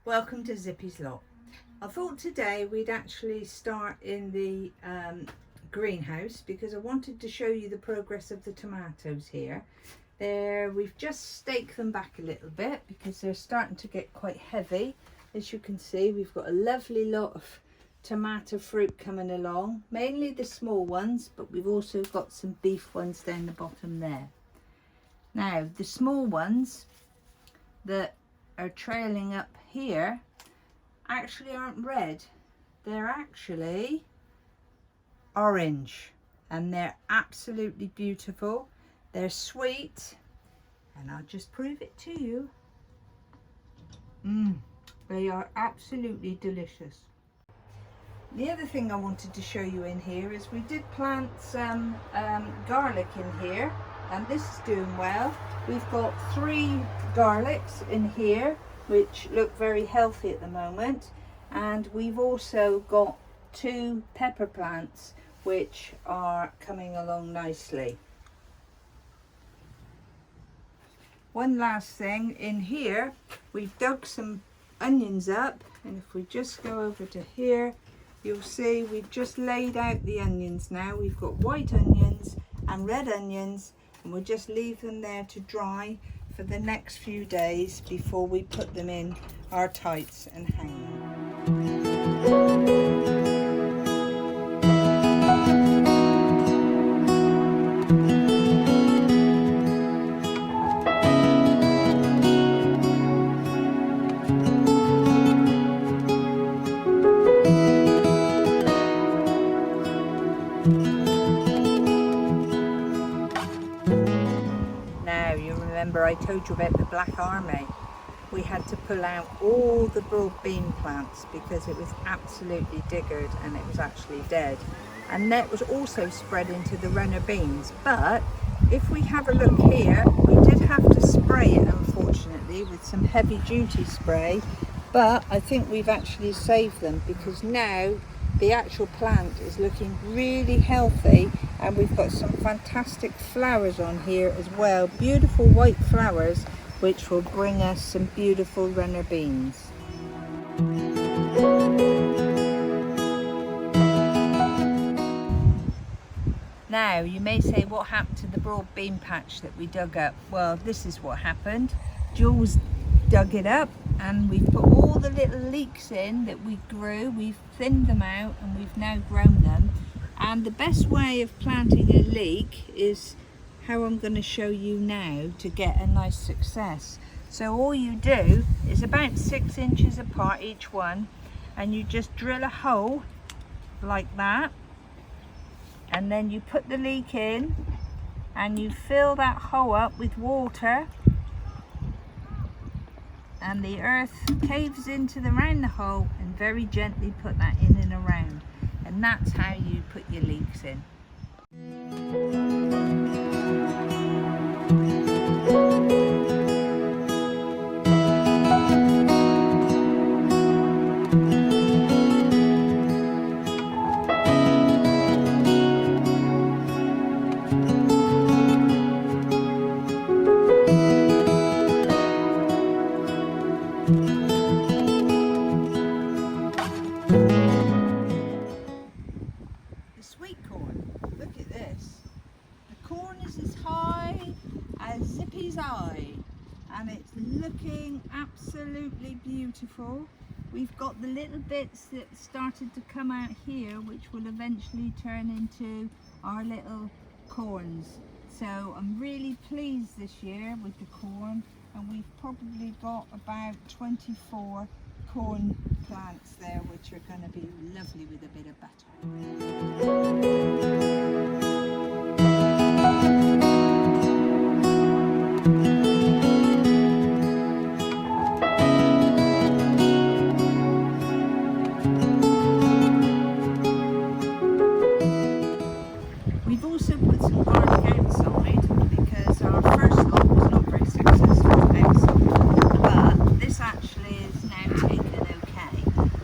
Welcome to Zippy's Lot. I thought today we'd actually start in the greenhouse because I wanted to show you the progress of the tomatoes here. We've just staked them back a little bit because they're starting to get quite heavy. As you can see, we've got a lovely lot of tomato fruit coming along, mainly the small ones, but we've also got some beef ones down the bottom there. Now the small ones that are trailing up here actually aren't red, they're actually orange, and they're absolutely beautiful. They're sweet, and I'll just prove it to you. They are absolutely delicious. The other thing I wanted to show you in here is we did plant some garlic in here, and this is doing well. We've got 3 garlics in here which look very healthy at the moment, and we've also got 2 pepper plants which are coming along nicely. One last thing, in here we've dug some onions up, and if we just go over to here, you'll see we've just laid out the onions now. We've got white onions and red onions, and we'll just leave them there to dry for the next few days before we put them in our tights and hang them. Remember I told you about the black army? We had to pull out all the broad bean plants because it was absolutely diggered and it was actually dead. And that was also spread into the runner beans. But if we have a look here, we did have to spray it, unfortunately, with some heavy duty spray. But I think we've actually saved them because now the actual plant is looking really healthy, and we've got some fantastic flowers on here as well, beautiful white flowers which will bring us some beautiful runner beans. Now you may say, what happened to the broad bean patch that we dug up? Well, this is what happened. Jules dug it up, and we've put all the little leeks in that we grew. We've thinned them out and we've now grown them. And the best way of planting a leek is how I'm going to show you now to get a nice success. So all you do is about 6 inches apart each one, and you just drill a hole like that, and then you put the leek in and you fill that hole up with water, and the earth caves into around the hole, and very gently put that in and around, and that's how you put your leeks in. Zippy's eye, and it's looking absolutely beautiful. We've got the little bits that started to come out here which will eventually turn into our little corns. So I'm really pleased this year with the corn, and we've probably got about 24 corn plants there which are going to be lovely with a bit of butter. We've also put some garlic outside because our first lot was not very successful outside, but this actually is now taken okay,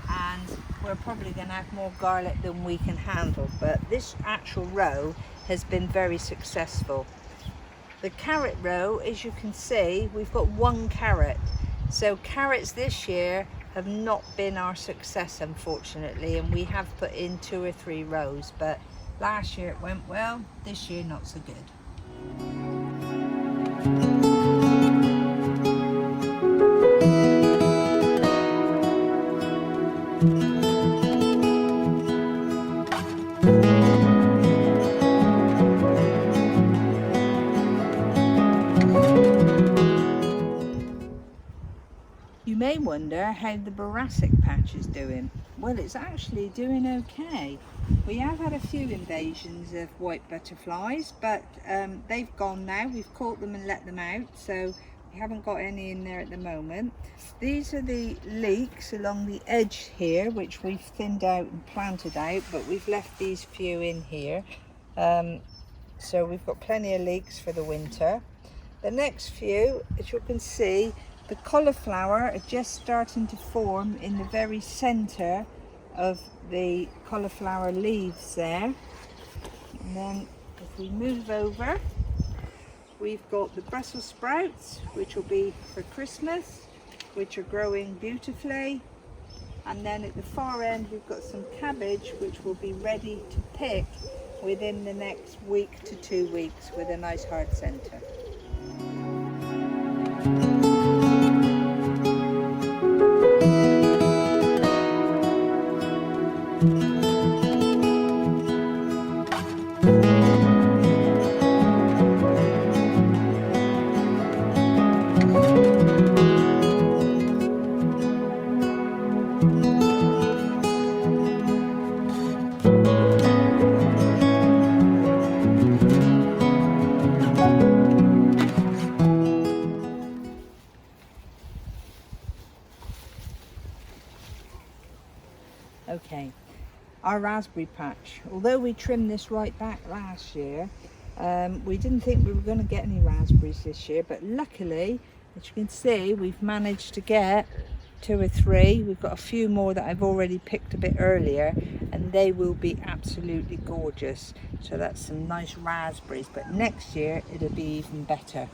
and we're probably going to have more garlic than we can handle, but this actual row has been very successful. The carrot row, as you can see, we've got 1 carrot. So carrots this year have not been our success, unfortunately, and we have put in 2 or 3 rows, but last year it went well, this year not so good. You may wonder how the boracic patch is doing. Well, it's actually doing okay. We have had a few invasions of white butterflies, but they've gone now. We've caught them and let them out, so we haven't got any in there at the moment. These are the leeks along the edge here, which we've thinned out and planted out, but we've left these few in here. So we've got plenty of leeks for the winter. The next few, as you can see, the cauliflower are just starting to form in the very center of the cauliflower leaves there. And then if we move over, we've got the Brussels sprouts, which will be for Christmas, which are growing beautifully. And then at the far end, we've got some cabbage, which will be ready to pick within the next week to 2 weeks with a nice hard center. Okay, our raspberry patch, although we trimmed this right back last year, we didn't think we were going to get any raspberries this year, but luckily, as you can see, we've managed to get 2 or 3. We've got a few more that I've already picked a bit earlier, and they will be absolutely gorgeous. So that's some nice raspberries, but next year it'll be even better.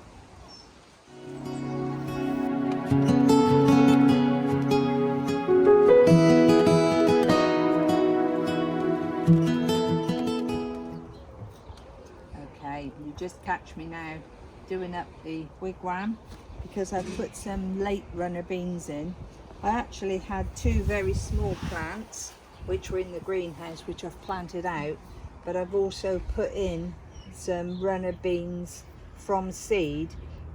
You just catch me now doing up the wigwam because I've put some late runner beans in. I actually had 2 very small plants which were in the greenhouse, which I've planted out, but I've also put in some runner beans from seed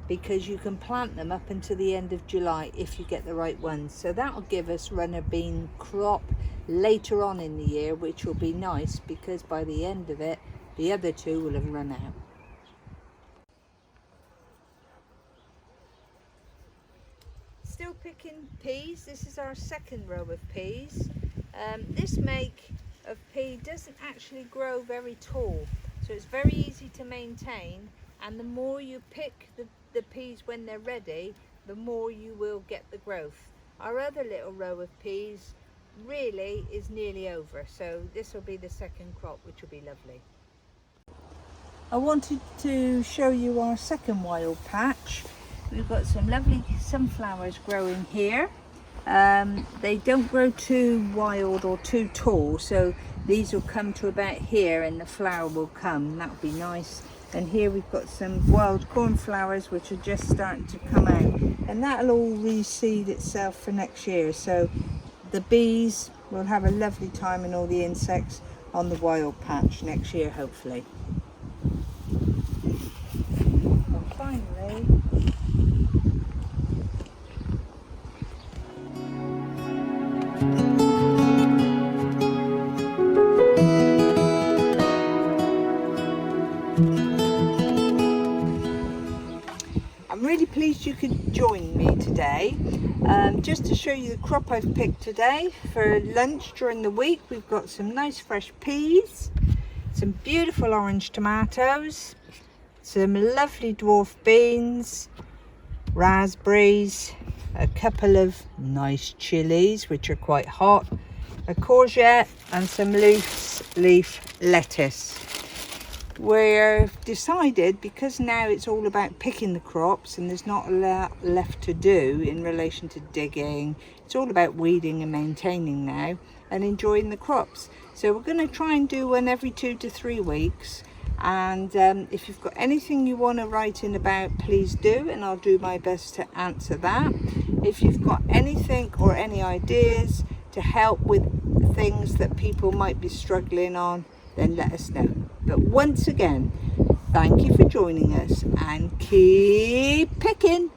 because you can plant them up until the end of July if you get the right ones. So that will give us runner bean crop later on in the year, which will be nice because by the end of it the other 2 will have run out. Still picking peas. This is our second row of peas. This make of pea doesn't actually grow very tall, so it's very easy to maintain, and the more you pick the peas when they're ready, the more you will get the growth. Our other little row of peas really is nearly over, so this will be the second crop, which will be lovely. I wanted to show you our second wild patch. We've got some lovely sunflowers growing here. They don't grow too wild or too tall, so these will come to about here and the flower will come. That would be nice. And here we've got some wild cornflowers which are just starting to come out, and that'll all reseed itself for next year. So the bees will have a lovely time and all the insects on the wild patch next year, hopefully. And finally, I'm really pleased you could join me today, just to show you the crop I've picked today for lunch during the week. We've got some nice fresh peas, some beautiful orange tomatoes, some lovely dwarf beans, raspberries, a couple of nice chilies which are quite hot, a courgette and some loose leaf lettuce. we've decided, because now it's all about picking the crops and there's not a lot left to do in relation to digging, it's all about weeding and maintaining now and enjoying the crops. So we're going to try and do one every 2 to 3 weeks. And if you've got anything you want to write in about, please do, and I'll do my best to answer that. If you've got anything or any ideas to help with things that people might be struggling on, then let us know. But once again, thank you for joining us and keep picking.